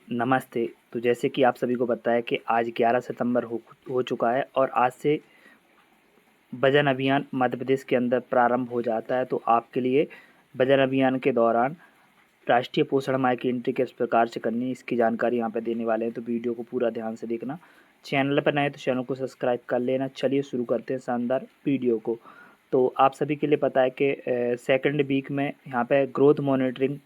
नमस्ते। तो जैसे कि आप सभी को पता है कि आज 11 सितंबर हो चुका है और आज से वजन अभियान मध्य प्रदेश के अंदर प्रारंभ हो जाता है। तो आपके लिए वजन अभियान के दौरान राष्ट्रीय पोषण माह की एंट्री किस प्रकार से करनी है, इसकी जानकारी यहाँ पे देने वाले हैं। तो वीडियो को पूरा ध्यान से देखना। चैनल पर नए तो चैनल को सब्सक्राइब कर लेना। चलिए शुरू करते हैं शानदार वीडियो को। तो आप सभी के लिए पता है कि सेकंड वीक में यहाँ पे ग्रोथ मॉनिटरिंग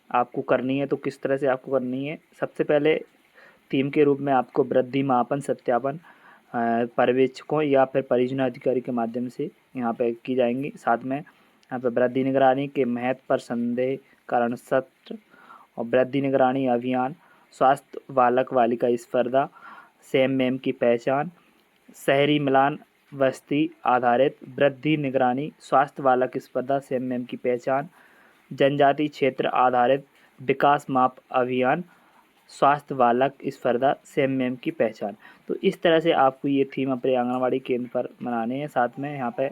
आपको करनी है। तो किस तरह से आपको करनी है, सबसे पहले थीम के रूप में आपको वृद्धि मापन सत्यापन पर्यवेक्षकों या फिर परियोजना अधिकारी के माध्यम से यहाँ पे की जाएंगी। साथ में यहाँ पे वृद्धि निगरानी के महत्व पर संदेह कारण सत्र और वृद्धि निगरानी अभियान, स्वास्थ्य बालक बालिका स्पर्धा, सेम मेम की पहचान, शहरी मिलान बस्ती आधारित वृद्धि निगरानी, स्वास्थ्य बालक स्पर्धा, सेम मेम की पहचान, जनजाति क्षेत्र आधारित विकास माप अभियान, स्वास्थ्य बालक स्पर्धा, सेम मेम की पहचान। तो इस तरह से आपको ये थीम अपने आंगनवाड़ी केंद्र पर मनाने हैं। साथ में यहाँ पे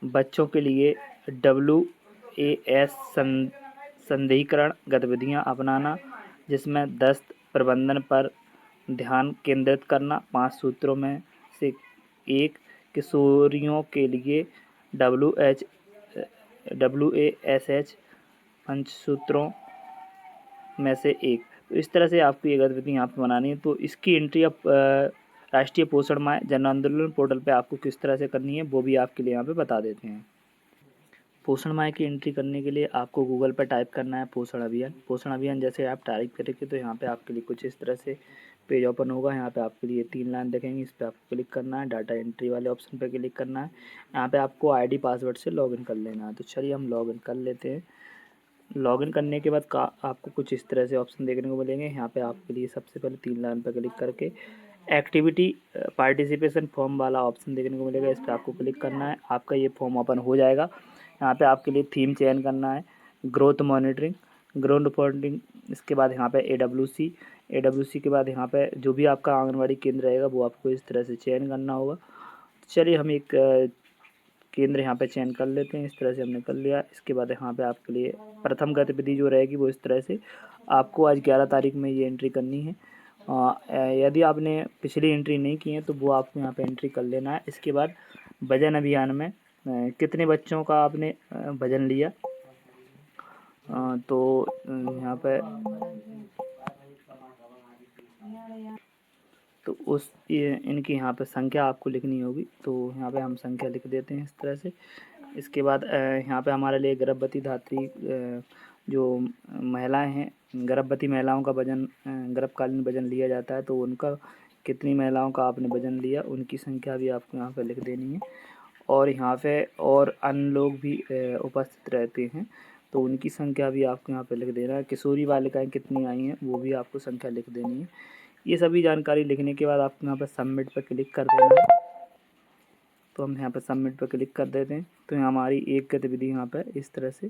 बच्चों के लिए WAS संधिकरण गतिविधियाँ अपनाना, जिसमें दस्त प्रबंधन पर ध्यान केंद्रित करना। 5 सूत्रों में से एक किशोरियों के लिए WASH 5 सूत्रों में से एक। तो इस तरह से आपको ये गतिविधि यहाँ पे बनानी है। तो इसकी एंट्री आप राष्ट्रीय पोषण माह जन आंदोलन पोर्टल पे आपको किस तरह से करनी है वो भी आपके लिए यहाँ पे बता देते हैं। पोषण माह की एंट्री करने के लिए आपको गूगल पर टाइप करना है पोषण अभियान। पोषण अभियान जैसे आप टाइप करेंगे तो यहाँ पे आपके लिए कुछ इस तरह से पेज ओपन होगा। यहाँ पे आपके लिए 3 लाइन देखेंगे, इस पर आपको क्लिक करना है। डाटा एंट्री वाले ऑप्शन पर क्लिक करना है। यहाँ पे आपको ID पासवर्ड से लॉगिन कर लेना है। तो चलिए हम लॉगिन कर लेते हैं। लॉगिन करने के बाद आपको कुछ इस तरह से ऑप्शन देखने को मिलेंगे। यहाँ पे आपके लिए सबसे पहले 3 लाइन पर क्लिक करके एक्टिविटी पार्टिसिपेशन फॉर्म वाला ऑप्शन देखने को मिलेगा। इस पर आपको क्लिक करना है। आपका ये फॉर्म ओपन हो जाएगा। यहाँ पे आपके लिए थीम चयन करना है, ग्रोथ मॉनिटरिंग, ग्रोथ रिपोर्टिंग। इसके बाद यहाँ पे AWC के बाद यहाँ पे जो भी आपका आंगनवाड़ी केंद्र रहेगा वो आपको इस तरह से चयन करना होगा। चलिए हम एक केंद्र यहाँ पे चयन कर लेते हैं। इस तरह से हमने कर लिया। इसके बाद यहाँ पे आपके लिए प्रथम गतिविधि जो रहेगी वो इस तरह से आपको आज 11 तारीख में ये एंट्री करनी है। यदि आपने पिछली एंट्री नहीं की है तो वो आपको यहाँ पे एंट्री कर लेना है। इसके बाद वजन अभियान में कितने बच्चों का आपने वजन लिया, तो यहाँ पे तो इनकी यहाँ पे संख्या आपको लिखनी होगी। तो यहाँ पे हम संख्या लिख देते हैं इस तरह से। इसके बाद यहाँ पे हमारे लिए गर्भवती धात्री जो महिलाएं हैं, गर्भवती महिलाओं का वजन गर्भकालीन वजन लिया जाता है। तो उनका कितनी महिलाओं का आपने वजन लिया, उनकी संख्या भी आपको यहाँ पे लिख देनी है। और यहाँ पे और अन्य लोग भी उपस्थित रहते हैं तो उनकी संख्या भी आपको यहाँ पे लिख देना है। किशोरी बालिकाएं कितनी आई हैं वो भी आपको संख्या लिख देनी है। ये सभी जानकारी लिखने के बाद आपको यहाँ पर सबमिट पर क्लिक कर देना है। तो हम यहाँ पर सबमिट पर क्लिक कर देते हैं। तो हमारी एक गतिविधि यहाँ पर इस तरह से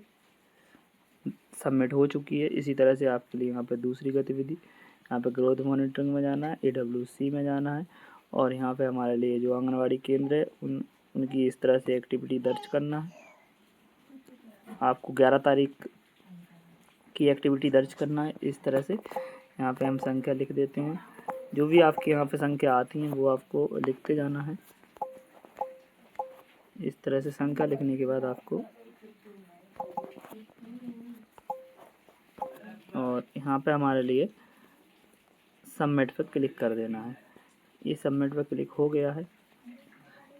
सबमिट हो चुकी है। इसी तरह से आपके लिए यहाँ पर दूसरी गतिविधि, यहाँ पर ग्रोथ मॉनिटरिंग में जाना है, AWC में जाना है और यहाँ पे हमारे लिए जो आंगनवाड़ी केंद्र है उनकी इस तरह से एक्टिविटी दर्ज करना है। आपको 11 तारीख की एक्टिविटी दर्ज करना है। इस तरह से यहाँ पे हम संख्या लिख देते हैं। जो भी आपके यहाँ पे संख्या आती हैं वो आपको लिखते जाना है। इस तरह से संख्या लिखने के बाद आपको और यहाँ पे हमारे लिए सबमिट पर क्लिक कर देना है। ये सबमिट पर क्लिक हो गया है।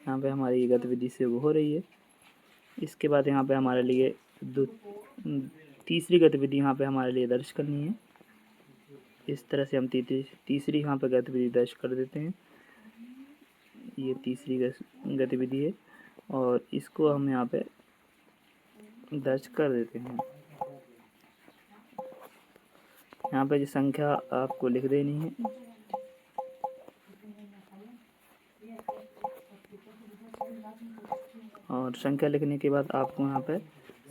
यहाँ पे हमारी गतिविधि से वो हो रही है। इसके बाद यहाँ पे हमारे लिए तीसरी गतिविधि यहाँ पे हमारे लिए दर्ज करनी है। इस तरह से हम तीसरी यहाँ पे गतिविधि दर्ज कर देते हैं। ये तीसरी गतिविधि है और इसको हम यहाँ पे दर्ज कर देते हैं। यहाँ पे जो संख्या आपको लिख देनी है। और संख्या लिखने के बाद आपको यहाँ पे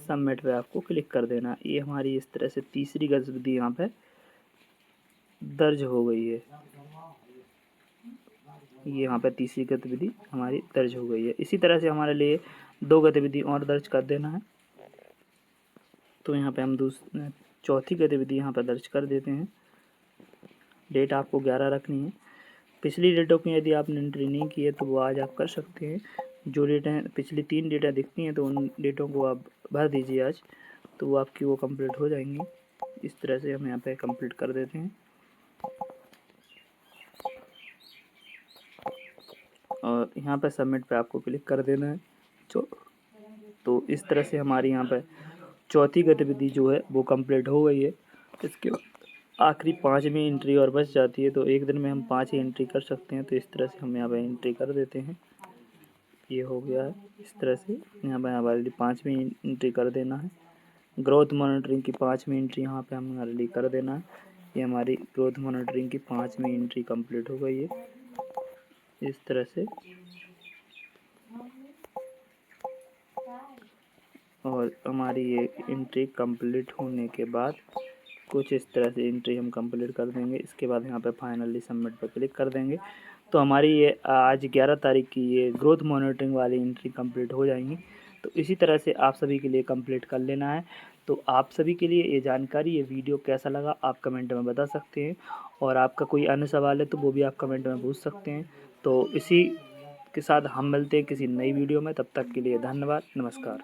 सबमिट पे आपको क्लिक कर देना। ये हमारी इस तरह से तीसरी गतिविधि यहाँ पे दर्ज हो गई है। ये यहाँ पे तीसरी गतिविधि हमारी दर्ज हो गई है। इसी तरह से हमारे लिए 2 गतिविधि और दर्ज कर देना है। तो यहाँ पे हम चौथी गतिविधि यहाँ पर दर्ज कर देते हैं। डेट आपको 11 रखनी है। पिछली डेटों की यदि आपने एंट्री नहीं की है तो वो आज आप कर सकते हैं। जो डेटें पिछली 3 डेटें दिखती हैं तो उन डेटों को आप भर दीजिए आज, तो वो आपकी वो कंप्लीट हो जाएंगी। इस तरह से हम यहाँ पे कंप्लीट कर देते हैं और यहाँ पे सबमिट पे आपको क्लिक कर देना है। तो इस तरह से हमारी यहाँ पे चौथी गतिविधि जो है वो कंप्लीट हो गई है। इसके बाद आखिरी 5वीं एंट्री और बच जाती है, तो एक दिन में हम 5 ही एंट्री कर सकते हैं। तो इस तरह से हम यहाँ पे एंट्री कर देते हैं। ये हो गया है। इस तरह से यहाँ पे हमारे लिए 5वीं एंट्री कर देना है। ग्रोथ मॉनिटरिंग की 5वीं एंट्री यहाँ पे हमारे लिए कर देना है। ये हमारी ग्रोथ मॉनिटरिंग की 5वीं एंट्री कंप्लीट हो गई है। इस तरह से और हमारी ये एंट्री कंप्लीट होने के बाद कुछ इस तरह से एंट्री हम कंप्लीट कर देंगे। इसके बाद यहाँ पे फाइनली सबमिट पर क्लिक कर देंगे। तो हमारी ये आज 11 तारीख की ये ग्रोथ मॉनिटरिंग वाली एंट्री कंप्लीट हो जाएंगी। तो इसी तरह से आप सभी के लिए कंप्लीट कर लेना है। तो आप सभी के लिए ये जानकारी, ये वीडियो कैसा लगा आप कमेंट में बता सकते हैं, और आपका कोई अन्य सवाल है तो वो भी आप कमेंट में पूछ सकते हैं। तो इसी के साथ हम मिलते हैं किसी नई वीडियो में। तब तक के लिए धन्यवाद, नमस्कार।